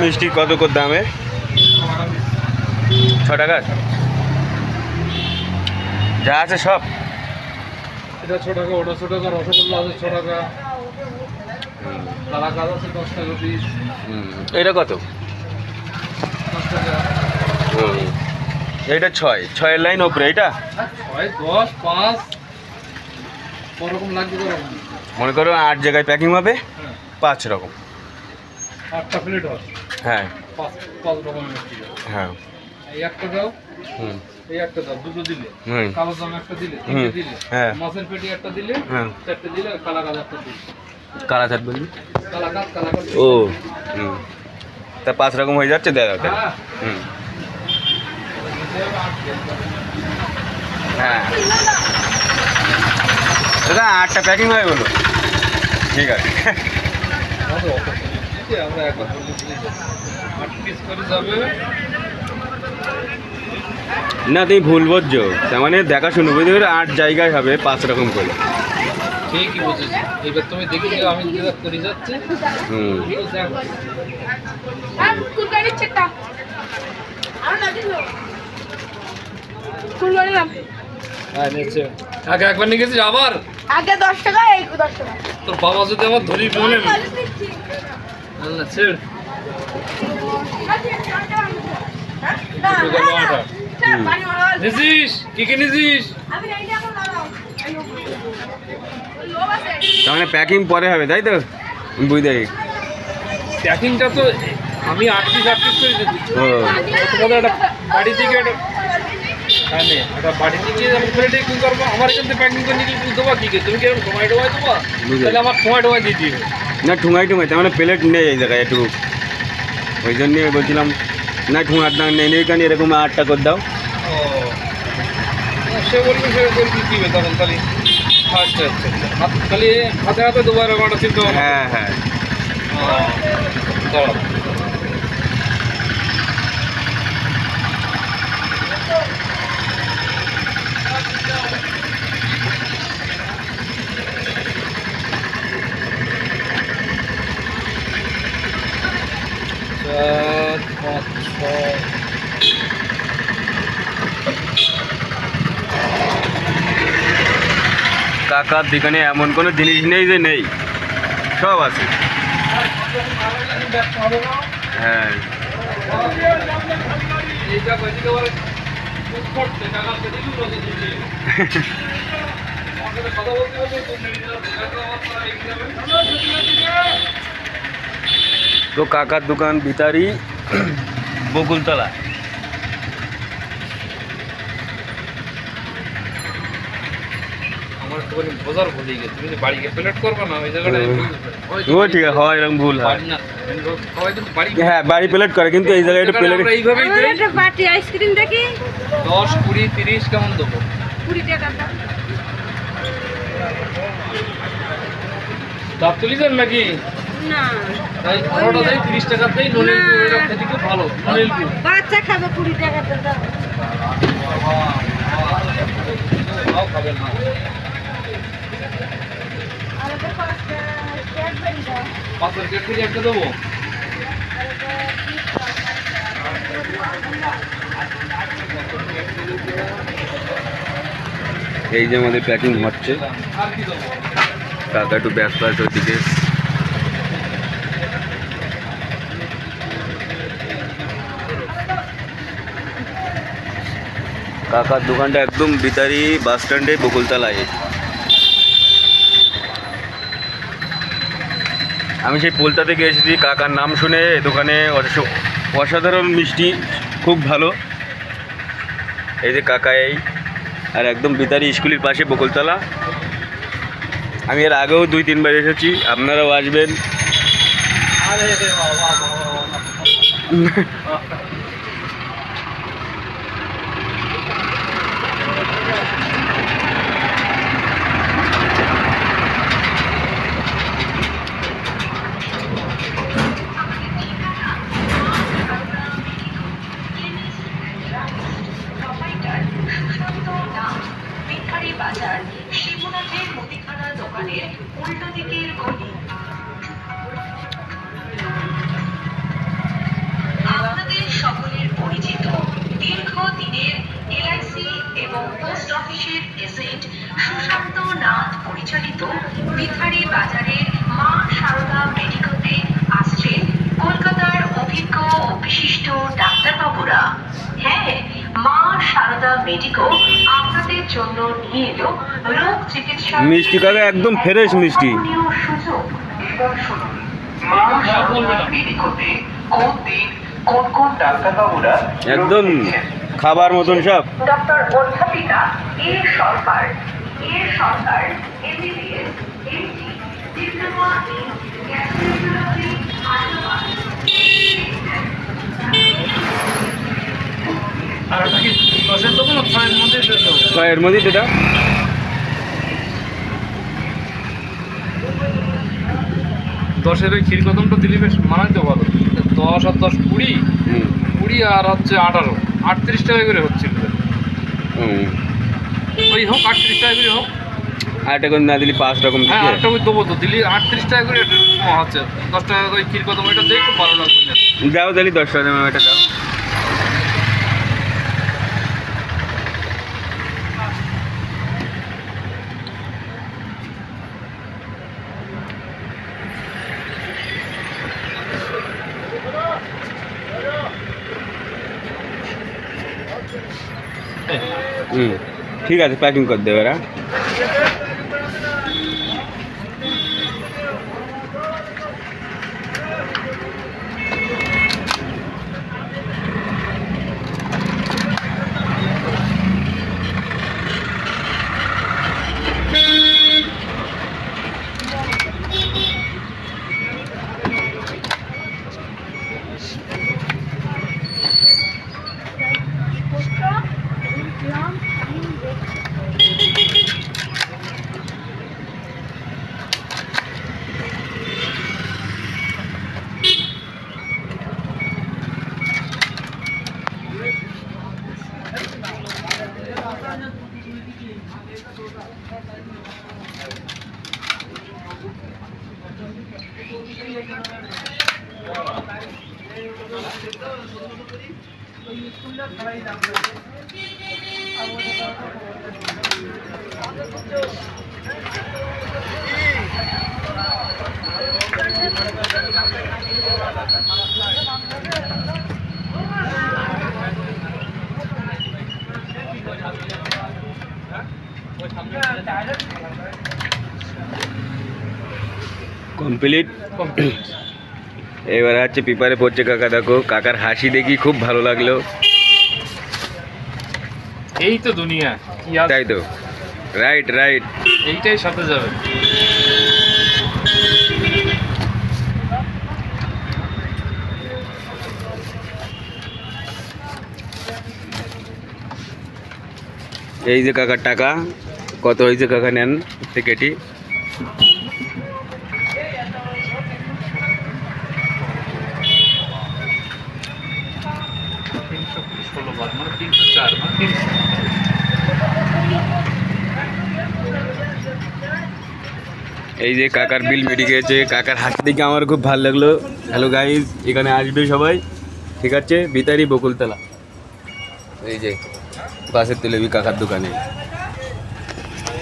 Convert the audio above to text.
মিষ্টি কত কত দামে? 6 টাকা যা আছে সব? এটা 6 টাকা, ওটা 6 টাকা, রসগোল্লা আছে 6 টাকা, কালাকাঁদ আছে 10 টাকা পিস। এটা কত? 10 টাকা। এইটা 6 লাইন ওপরে এটা 6, 10, 5 ওরকম লাগবে ওরকম। মনে করো 8 জায়গায় প্যাকিং হবে, হ্যাঁ, 5 রকম। 8টা প্লেট হয়, হ্যাঁ 5 রকমের মিষ্টি। হ্যাঁ। এই একটা দাও, হুম এই একটা দাও, দুটো দিলে, হুম কালো জাম একটা দিলে, তিনটে দিলে, হ্যাঁ মাছের পেটি একটা দিলে, হ্যাঁ। 4টে দিলে, আর কালাকাঁদ একটা দিলে। কালাচাঁদ বললি? কালাকাঁদ ও তা 5 রকম হয়ে যাচ্ছে দাদা। হ্যাঁ। হুম হ্যাঁ দাদা 8টা প্যাকিং হয়ে গেলো, ঠিক আছে। আমরা একবার 8 পিস করে যাবে। না তুমি ভুল বুঝছো, তার মানে দেখাশুনো বুঝতে পারো 8 জায়গায় হবে 5 রকম করে। ঠিকই বুঝেছি, এবার তুমি দেখি যে আমি যেটা করে যাচ্ছি। হুম হ্যাঁ নিশ্চয়। আগে একবার নিয়ে গেছিস, আবার আগে 10 টাকা, এই 10 টাকা। তোর বাবা যদি আমার ধরি বলে না ছেড়। নিছিস কি কি নিছিস? তার মানে প্যাকিং পরে হবে তাই তো? বুঝতে পারি। প্যাকিংটা তো আমি 8 পিস করে দিচ্ছি। ও তোমাদের একটা বাড়ি থেকে একটা বাড়ি থেকে আমি প্লেটে কি করবো? আমার এখান থেকে প্যাকিং করে নিয়ে গিয়ে দেবো কি কি? তুমি কি এরকম সময় ডোবাই দেবো? তাহলে আমার সময় ডোবাই দিয়ে দিবে না ঠুঙাই তার মানে প্লেট নেই এই জায়গায় একটু, ওই জন্যে বলছিলাম না ঠুঙার দাম নেই এখানে, এরকম 8টা করে দাও। ও সে বলবে, সে করে দিবে তখন। তাহলে আচ্ছা আচ্ছা, তাহলে হাতে হাতে দেবো এরকম একটা চিন্তা ভাবনা। হ্যাঁ হ্যাঁ দাঁড়াও। কাকার দোকানে এমন কোনো জিনিস নেই যে নেই, সব আছে। হ্যাঁ তো কাকার দোকান ভিতারি বকুলতলা। আমার একটুখানি বোঝার ভুলে গেছে, তুমি যে বাড়ি গিয়ে প্লেট করবে না ওই জায়গাটায় ও ঠিক আছে, হয় এরকম ভুল হয়। সবাই কিন্তু বাড়ি হ্যাঁ বাড়ি প্লেট করে, কিন্তু এই জায়গায় একটু প্লেট আমরা এইভাবেই দিই। একটা বাটি আইসক্রিম দেখি 10, 20, 30 কেমন দেবো? 20 টাকা দাও। দাঁত তুলিছেন নাকি? না তাই 18টা দেয়, 30 টাকা দেয়, নলেল গুড়, এটা খেতে খুব ভালো। নলেল গুড় বাচ্চা খাবে 20 টাকা দাও। তাও খাবেন না। আমাদের 5টা ক্যাডবেরি দাও। 5 কেজি থেকে একটা দেবো। এই যে আমাদের প্যাকিং হচ্ছে, আর কি দেবো? কাকা একটু ব্যস্ত আছে ওদিকে। কাকার দোকানটা একদম ভিতারি বাস স্ট্যান্ডে বকুলতলায়। আমি সেই পোলতা থেকে এসেছি, কাকার নাম শুনে দোকানে অসাধারণ মিষ্টি, খুব ভালো। এই যে কাকা, এই আর একদম ভিতারি স্কুলের পাশে বকুলতলা। আমি এর আগেও 2-3 বার এসেছি, আপনারাও আসবেন। আরে রে বাবা বাজার শিবনাথের মুদিখানা দোকানের উল্টো দিকের গলি। বিথারি বাজারের মা সারদা মেডিকেলে আসছেন কলকাতার অভিজ্ঞ ও বিশিষ্ট ডাক্তারবাবুরা। হ্যাঁ, মা সারদা মেডিকেল আপনাদের জন্য নিয়ে এলো রোগ চিকিৎসা মিষ্টি কাকা একদম ফ্রেশ মিষ্টি। সুযোগ। এবার শুনুন, মা সারদা মেডিকেলে কোন দিন কোন কোন ডাক্তারবাবুরা একদম খাবার মতন সব। ডক্টর অধ্যাপিকা A Sarkar, MBBS, MD, diploma in gastroenterology, Hyderabad. আর এটা কি 10-এর দেবো না 6-এর মধ্যে দেবো? এর মধ্যে এটা 10-এর ওই ক্ষীর কদমটা দিলে বেশ মানায় তো ভালো। 10 আর 10 20, 20 আর হচ্ছে 18, 38 টাকা করে হচ্ছিল। ওই হোক 38 টাকা করে হোক। আর এটা করে না দিলি 5 রকম হ্যাঁ, দিকে আরেকটা ওই দেবো তো, দিলি 38 টাকা করে হচ্ছে। 10 টাকা ওই ক্ষীর কদম এটা দিয়ে খুব ভালো লাগবে না। দাও তাহলে 10 টাকা দাম এটা দাও। ঠিক আছে, প্যাকিং করে দেবে এরা। কমপ্লিট। এবার হচ্ছে পেপারে পড়ছে কাকা, দেখো কাকার হাসি দেখি খুব ভালো লাগলো। এই তো দুনিয়া, কি আর তাই তো, রাইট রাইট। এইটাই সাথে যাবে। এই যে কাকার টাকা কত হয়েছে কাকা, নেন টিকেটি। এই যে কাকার বিল মেটে গেছে, কাকার হাসি দেখে আমার খুব ভালো লাগলো। হ্যালো গাইজ, এখানে আসবে সবাই, ঠিক আছে? বিতারি বকুলতলা, এই যে বাসের তেলেবি কাকার দোকানে।